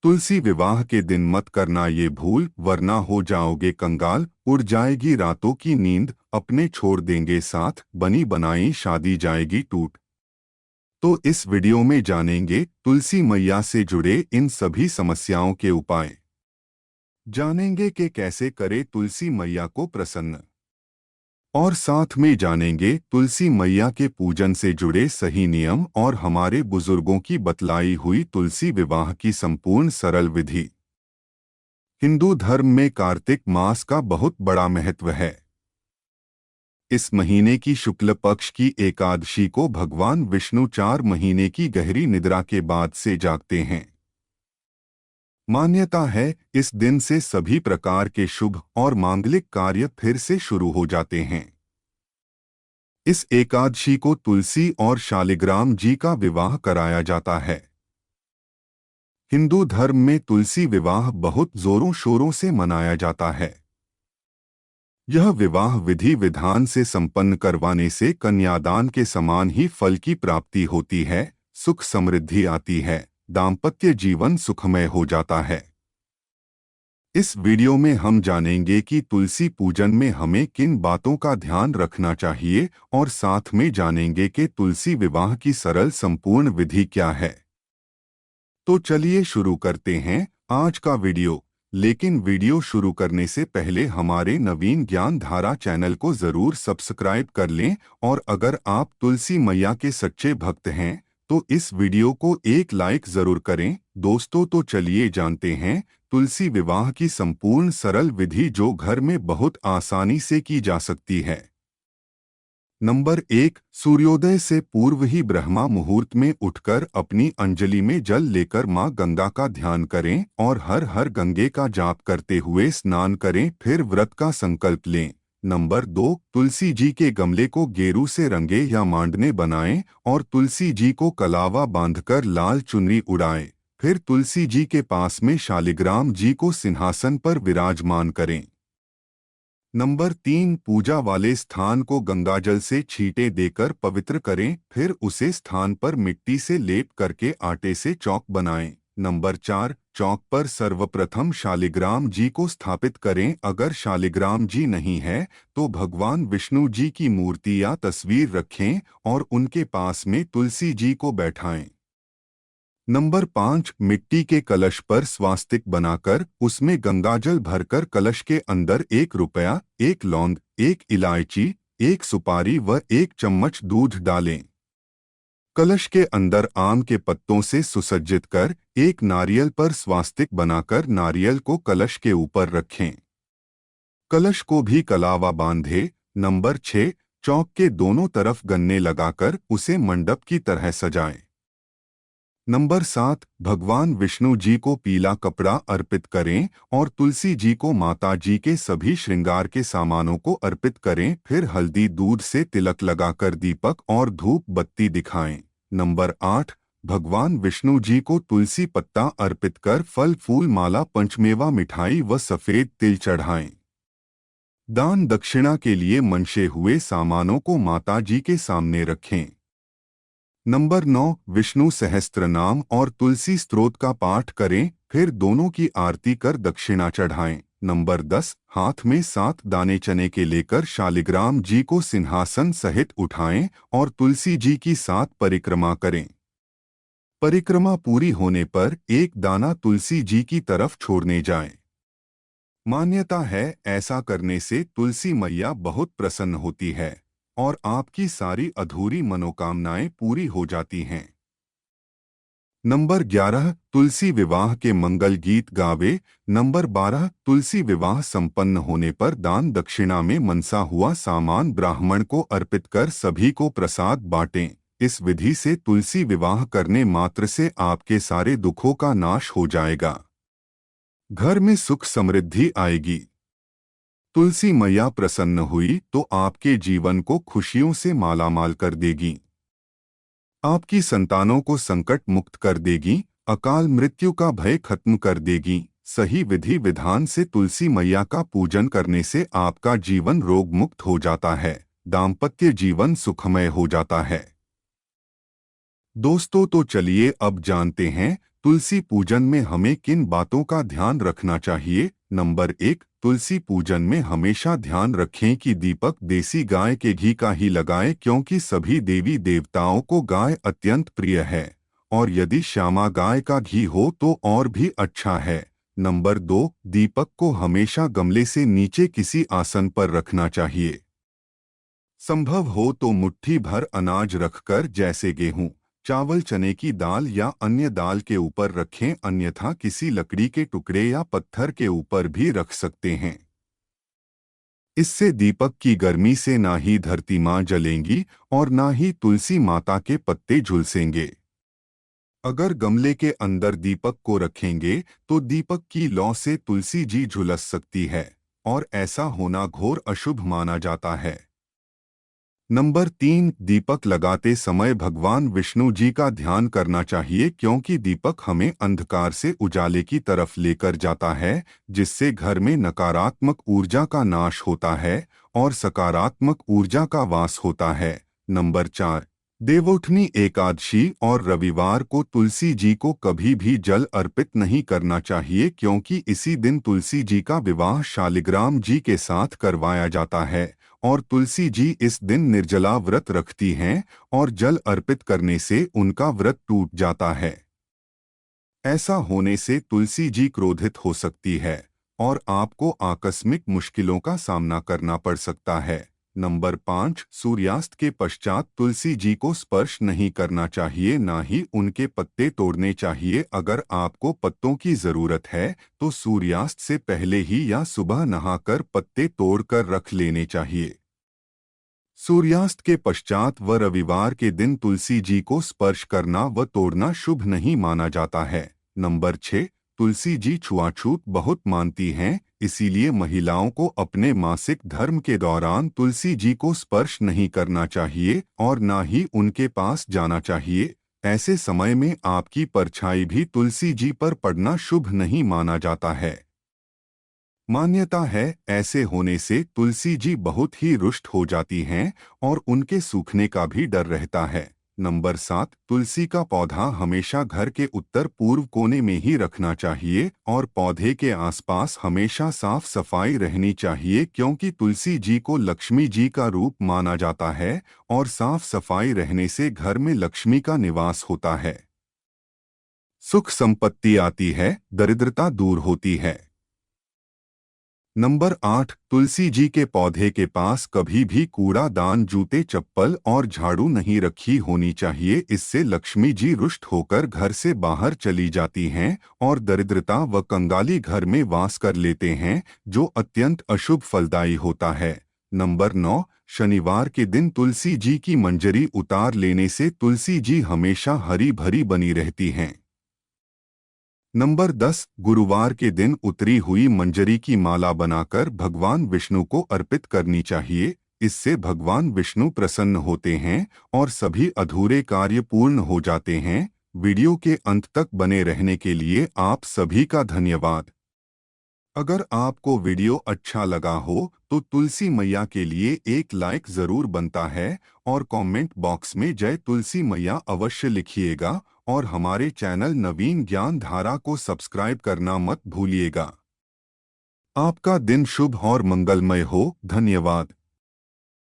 तुलसी विवाह के दिन मत करना ये भूल, वरना हो जाओगे कंगाल। उड़ जाएगी रातों की नींद, अपने छोड़ देंगे साथ, बनी बनाई शादी जाएगी टूट। तो इस वीडियो में जानेंगे तुलसी मैया से जुड़े इन सभी समस्याओं के उपाय। जानेंगे कि कैसे करे तुलसी मैया को प्रसन्न, और साथ में जानेंगे तुलसी मैया के पूजन से जुड़े सही नियम और हमारे बुजुर्गों की बतलाई हुई तुलसी विवाह की संपूर्ण सरल विधि। हिंदू धर्म में कार्तिक मास का बहुत बड़ा महत्व है। इस महीने की शुक्ल पक्ष की एकादशी को भगवान विष्णु 4 महीने की गहरी निद्रा के बाद से जागते हैं। मान्यता है इस दिन से सभी प्रकार के शुभ और मांगलिक कार्य फिर से शुरू हो जाते हैं। इस एकादशी को तुलसी और शालिग्राम जी का विवाह कराया जाता है। हिंदू धर्म में तुलसी विवाह बहुत जोरों शोरों से मनाया जाता है। यह विवाह विधि विधान से संपन्न करवाने से कन्यादान के समान ही फल की प्राप्ति होती है, सुख समृद्धि आती है, दाम्पत्य जीवन सुखमय हो जाता है। इस वीडियो में हम जानेंगे कि तुलसी पूजन में हमें किन बातों का ध्यान रखना चाहिए और साथ में जानेंगे कि तुलसी विवाह की सरल संपूर्ण विधि क्या है। तो चलिए शुरू करते हैं आज का वीडियो। लेकिन वीडियो शुरू करने से पहले हमारे नवीन ज्ञान धारा चैनल को जरूर सब्सक्राइब कर लें, और अगर आप तुलसी मैया के सच्चे भक्त हैं तो इस वीडियो को एक लाइक जरूर करें। दोस्तों, तो चलिए जानते हैं तुलसी विवाह की संपूर्ण सरल विधि जो घर में बहुत आसानी से की जा सकती है। नंबर 1, सूर्योदय से पूर्व ही ब्रह्मा मुहूर्त में उठकर अपनी अंजलि में जल लेकर मां गंगा का ध्यान करें और हर हर गंगे का जाप करते हुए स्नान करें, फिर व्रत का संकल्प लें। नंबर 2, तुलसी जी के गमले को गेरू से रंगे या मांडने बनाएं और तुलसी जी को कलावा बांधकर लाल चुनरी उड़ाएं। फिर तुलसी जी के पास में शालिग्राम जी को सिंहासन पर विराजमान करें। नंबर 3, पूजा वाले स्थान को गंगाजल से छींटे देकर पवित्र करें, फिर उसे स्थान पर मिट्टी से लेप करके आटे से चौक बनाएं। नंबर 4, चौक पर सर्वप्रथम शालिग्राम जी को स्थापित करें। अगर शालिग्राम जी नहीं है तो भगवान विष्णु जी की मूर्ति या तस्वीर रखें और उनके पास में तुलसी जी को बैठाएं। नंबर 5, मिट्टी के कलश पर स्वास्तिक बनाकर उसमें गंगाजल भरकर कलश के अंदर 1 रुपया, 1 लौंग, 1 इलायची, 1 सुपारी व 1 चम्मच दूध डालें। कलश के अंदर आम के पत्तों से सुसज्जित कर 1 नारियल पर स्वास्तिक बनाकर नारियल को कलश के ऊपर रखें। कलश को भी कलावा बांधे। नंबर 6, चौक के दोनों तरफ गन्ने लगाकर उसे मंडप की तरह सजाएं। नंबर 7, भगवान विष्णु जी को पीला कपड़ा अर्पित करें और तुलसी जी को माता जी के सभी श्रृंगार के सामानों को अर्पित करें। फिर हल्दी दूध से तिलक लगाकर दीपक और धूप बत्ती दिखाएं। नंबर 8, भगवान विष्णु जी को तुलसी पत्ता अर्पित कर फल फूल माला पंचमेवा मिठाई व सफेद तिल चढ़ाएं। दान दक्षिणा के लिए मंशे हुए सामानों को माता जी के सामने रखें। नंबर 9, विष्णु सहस्त्र नाम और तुलसी स्तोत्र का पाठ करें, फिर दोनों की आरती कर दक्षिणा चढ़ाएं। नंबर 10, हाथ में 7 दाने चने के लेकर शालिग्राम जी को सिंहासन सहित उठाएं और तुलसी जी की 7 परिक्रमा करें। परिक्रमा पूरी होने पर 1 दाना तुलसी जी की तरफ छोड़ने जाएं। मान्यता है ऐसा करने से तुलसी मैया बहुत प्रसन्न होती है और आपकी सारी अधूरी मनोकामनाएं पूरी हो जाती हैं। नंबर 11, तुलसी विवाह के मंगल गीत गावे। नंबर 12, तुलसी विवाह संपन्न होने पर दान दक्षिणा में मनसा हुआ सामान ब्राह्मण को अर्पित कर सभी को प्रसाद बांटें। इस विधि से तुलसी विवाह करने मात्र से आपके सारे दुखों का नाश हो जाएगा। घर में सुख समृद्धि आएगी। तुलसी मैया प्रसन्न हुई तो आपके जीवन को खुशियों से मालामाल कर देगी। आपकी संतानों को संकट मुक्त कर देगी, अकाल मृत्यु का भय खत्म कर देगी। सही विधि विधान से तुलसी मैया का पूजन करने से आपका जीवन रोग मुक्त हो जाता है, दाम्पत्य जीवन सुखमय हो जाता है। दोस्तों, तो चलिए अब जानते हैं तुलसी पूजन में हमें किन बातों का ध्यान रखना चाहिए। नंबर 1, तुलसी पूजन में हमेशा ध्यान रखें कि दीपक देसी गाय के घी का ही लगाएं, क्योंकि सभी देवी देवताओं को गाय अत्यंत प्रिय है। और यदि श्यामा गाय का घी हो तो और भी अच्छा है। नंबर 2, दीपक को हमेशा गमले से नीचे किसी आसन पर रखना चाहिए। संभव हो तो मुट्ठी भर अनाज रखकर, जैसे गेहूं, चावल, चने की दाल या अन्य दाल के ऊपर रखें, अन्यथा किसी लकड़ी के टुकड़े या पत्थर के ऊपर भी रख सकते हैं। इससे दीपक की गर्मी से ना ही धरती माँ जलेंगी और ना ही तुलसी माता के पत्ते झुलसेंगे। अगर गमले के अंदर दीपक को रखेंगे तो दीपक की लौ से तुलसी जी झुलस सकती है और ऐसा होना घोर अशुभ माना जाता है। नंबर 3, दीपक लगाते समय भगवान विष्णु जी का ध्यान करना चाहिए, क्योंकि दीपक हमें अंधकार से उजाले की तरफ लेकर जाता है, जिससे घर में नकारात्मक ऊर्जा का नाश होता है और सकारात्मक ऊर्जा का वास होता है। नंबर 4, देवउठनी एकादशी और रविवार को तुलसी जी को कभी भी जल अर्पित नहीं करना चाहिए, क्योंकि इसी दिन तुलसी जी का विवाह शालिग्राम जी के साथ करवाया जाता है और तुलसी जी इस दिन निर्जला व्रत रखती हैं और जल अर्पित करने से उनका व्रत टूट जाता है। ऐसा होने से तुलसी जी क्रोधित हो सकती है और आपको आकस्मिक मुश्किलों का सामना करना पड़ सकता है। नंबर 5, सूर्यास्त के पश्चात तुलसी जी को स्पर्श नहीं करना चाहिए, ना ही उनके पत्ते तोड़ने चाहिए। अगर आपको पत्तों की जरूरत है तो सूर्यास्त से पहले ही या सुबह नहाकर पत्ते तोड़कर रख लेने चाहिए। सूर्यास्त के पश्चात व रविवार के दिन तुलसी जी को स्पर्श करना व तोड़ना शुभ नहीं माना जाता है। नंबर 6, तुलसी जी छुआछूत बहुत मानती हैं, इसीलिए महिलाओं को अपने मासिक धर्म के दौरान तुलसी जी को स्पर्श नहीं करना चाहिए और ना ही उनके पास जाना चाहिए। ऐसे समय में आपकी परछाई भी तुलसी जी पर पड़ना शुभ नहीं माना जाता है। मान्यता है ऐसे होने से तुलसी जी बहुत ही रुष्ट हो जाती हैं और उनके सूखने का भी डर रहता है। नंबर 7, तुलसी का पौधा हमेशा घर के उत्तर पूर्व कोने में ही रखना चाहिए और पौधे के आसपास हमेशा साफ सफाई रहनी चाहिए, क्योंकि तुलसी जी को लक्ष्मी जी का रूप माना जाता है और साफ सफाई रहने से घर में लक्ष्मी का निवास होता है। सुख संपत्ति आती है, दरिद्रता दूर होती है। नंबर 8, तुलसी जी के पौधे के पास कभी भी कूड़ादान, जूते, चप्पल और झाड़ू नहीं रखी होनी चाहिए। इससे लक्ष्मी जी रुष्ट होकर घर से बाहर चली जाती हैं और दरिद्रता व कंगाली घर में वास कर लेते हैं, जो अत्यंत अशुभ फलदायी होता है। नंबर 9, शनिवार के दिन तुलसी जी की मंजरी उतार लेने से तुलसी जी हमेशा हरी भरी बनी रहती हैं। नंबर 10, गुरुवार के दिन उतरी हुई मंजरी की माला बनाकर भगवान विष्णु को अर्पित करनी चाहिए। इससे भगवान विष्णु प्रसन्न होते हैं और सभी अधूरे कार्य पूर्ण हो जाते हैं। वीडियो के अंत तक बने रहने के लिए आप सभी का धन्यवाद। अगर आपको वीडियो अच्छा लगा हो तो तुलसी मैया के लिए एक लाइक जरूर बनता है और कमेंट बॉक्स में जय तुलसी मैया अवश्य लिखिएगा और हमारे चैनल नवीन ज्ञान धारा को सब्सक्राइब करना मत भूलिएगा। आपका दिन शुभ और मंगलमय हो। धन्यवाद।